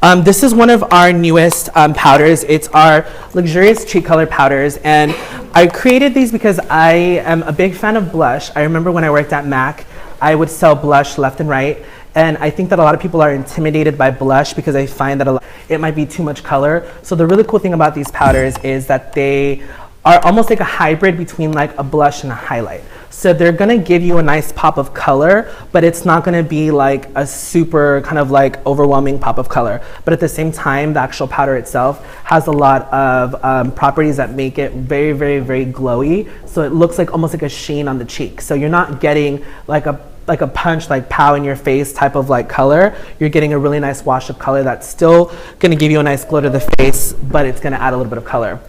This is one of our newest powders. It's our luxurious cheek color powders, and I created these because I am a big fan of blush. I remember when I worked at MAC, I would sell blush left and right, and I think that a lot of people are intimidated by blush because I find that it might be too much color. So the really cool thing about these powders is that they are almost like a hybrid between like a blush and a highlight. So they're gonna give you a nice pop of color, but it's not gonna be like a super kind of like overwhelming pop of color. But at the same time, the actual powder itself has a lot of properties that make it very, very, very glowy. So it looks like almost like a sheen on the cheek. So you're not getting like a punch, like pow in your face type of like color. You're getting a really nice wash of color that's still gonna give you a nice glow to the face, but it's gonna add a little bit of color.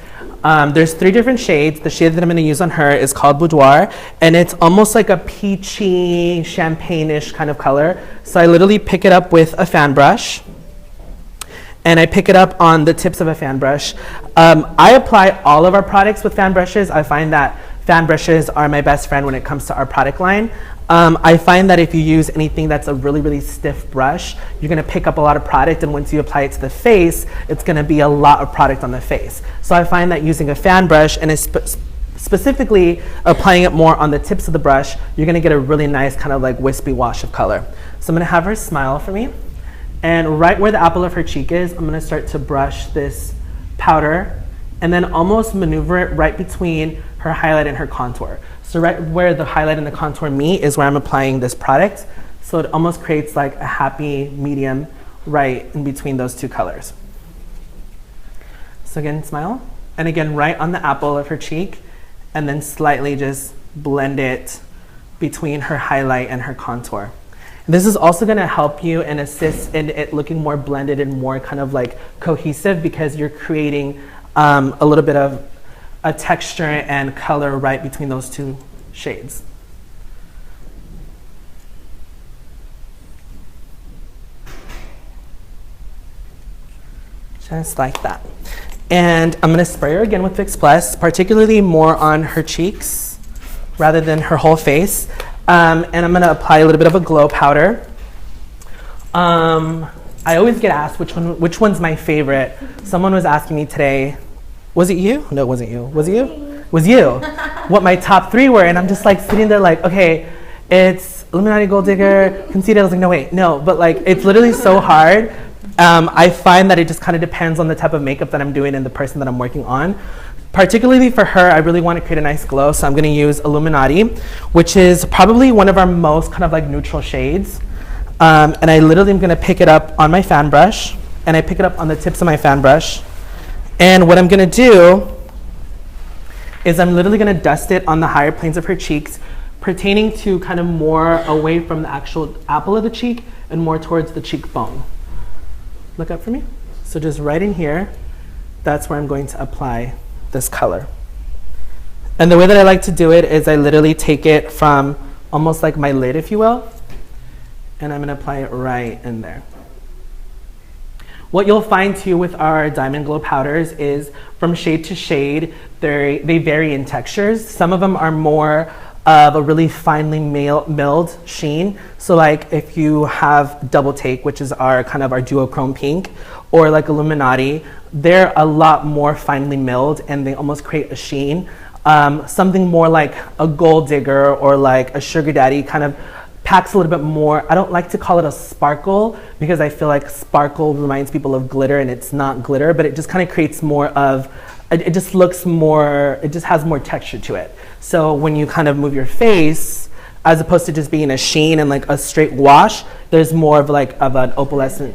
There's 3 different shades. The shade that I'm gonna use on her is called Boudoir, and it's almost like a peachy, champagne-ish kind of color. So I literally pick it up with a fan brush, and I pick it up on the tips of a fan brush. I apply all of our products with fan brushes. I find that fan brushes are my best friend when it comes to our product line. I find that if you use anything that's a really, really stiff brush, you're gonna pick up a lot of product, and once you apply it to the face, it's gonna be a lot of product on the face. So I find that using a fan brush, and specifically applying it more on the tips of the brush, you're gonna get a really nice kind of like wispy wash of color. So I'm gonna have her smile for me. And right where the apple of her cheek is, I'm gonna start to brush this powder and then almost maneuver it right between her highlight and her contour. So right where the highlight and the contour meet is where I'm applying this product. So it almost creates like a happy medium right in between those 2 colors. So again, smile. And again, right on the apple of her cheek, and then slightly just blend it between her highlight and her contour. And this is also gonna help you and assist in it looking more blended and more kind of like cohesive, because you're creating a little bit of a texture and color right between those 2 shades. Just like that. And I'm gonna spray her again with Fix Plus, particularly more on her cheeks rather than her whole face. And I'm gonna apply a little bit of a glow powder. I always get asked which one's my favorite. Someone was asking me today, was it you? No, it wasn't you. Was it you? It was you. What my top 3 were, and I'm just like sitting there like, okay, it's Illuminati Gold Digger, Conceited. I was like, no, wait, no, but like it's literally so hard. I find that it just kind of depends on the type of makeup that I'm doing and the person that I'm working on. Particularly for her, I really want to create a nice glow, so I'm going to use Illuminati, which is probably one of our most kind of like neutral shades. And I literally am going to pick it up on my fan brush, and I pick it up on the tips of my fan brush. And what I'm gonna do is I'm literally gonna dust it on the higher planes of her cheeks, pertaining to kind of more away from the actual apple of the cheek and more towards the cheekbone. Look up for me. So just right in here, that's where I'm going to apply this color. And the way that I like to do it is I literally take it from almost like my lid, if you will, and I'm gonna apply it right in there. What you'll find too with our Diamond Glow powders is from shade to shade, they vary in textures. Some of them are more of a really finely milled sheen. So like if you have Double Take, which is our kind of our duochrome pink, or like Illuminati, they're a lot more finely milled and they almost create a sheen. Something more like a Gold Digger or like a Sugar Daddy kind of packs a little bit more. I don't like to call it a sparkle because I feel like sparkle reminds people of glitter, and it's not glitter, but it just kind of creates more of, it just looks more, it just has more texture to it. So when you kind of move your face, as opposed to just being a sheen and like a straight wash, there's more of like of an opalescent,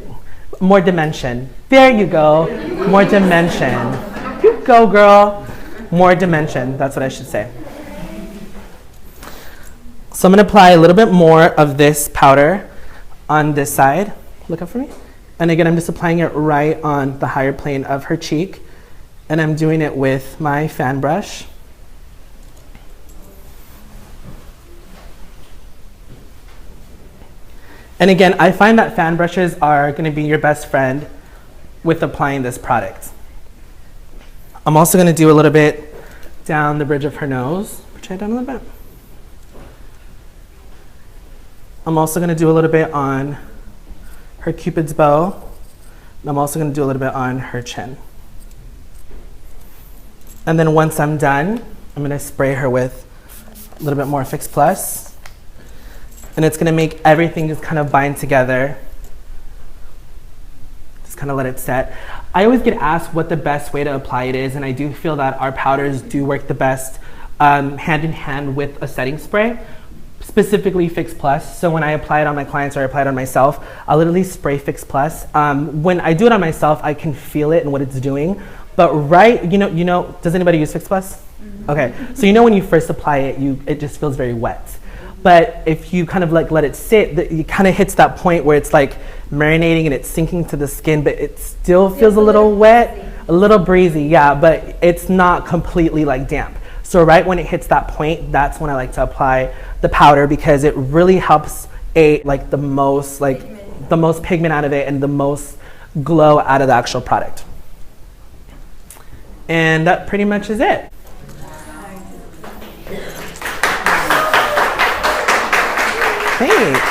more dimension. There you go, more dimension. You go, girl. More dimension, that's what I should say. So I'm gonna apply a little bit more of this powder on this side. Look up for me. And again, I'm just applying it right on the higher plane of her cheek. And I'm doing it with my fan brush. And again, I find that fan brushes are gonna be your best friend with applying this product. I'm also gonna do a little bit down the bridge of her nose. Push it down a little bit. I'm also gonna do a little bit on her Cupid's bow, I'm also gonna do a little bit on her chin. And then once I'm done, I'm gonna spray her with a little bit more Fix Plus. And it's gonna make everything just kind of bind together. Just kind of let it set. I always get asked what the best way to apply it is, and I do feel that our powders do work the best hand in hand with a setting spray, specifically Fix Plus. So when I apply it on my clients or I apply it on myself, I'll literally spray Fix Plus. When I do it on myself, I can feel it and what it's doing. But does anybody use Fix Plus? Mm-hmm. Okay, so when you first apply it, it just feels very wet. But if you kind of like let it sit, it kind of hits that point where it's like marinating and it's sinking to the skin, but it still feels a little wet, a little breezy, yeah, but it's not completely like damp. So right when it hits that point, that's when I like to apply the powder, because it really helps the most pigment out of it and the most glow out of the actual product. And that pretty much is it. Hey.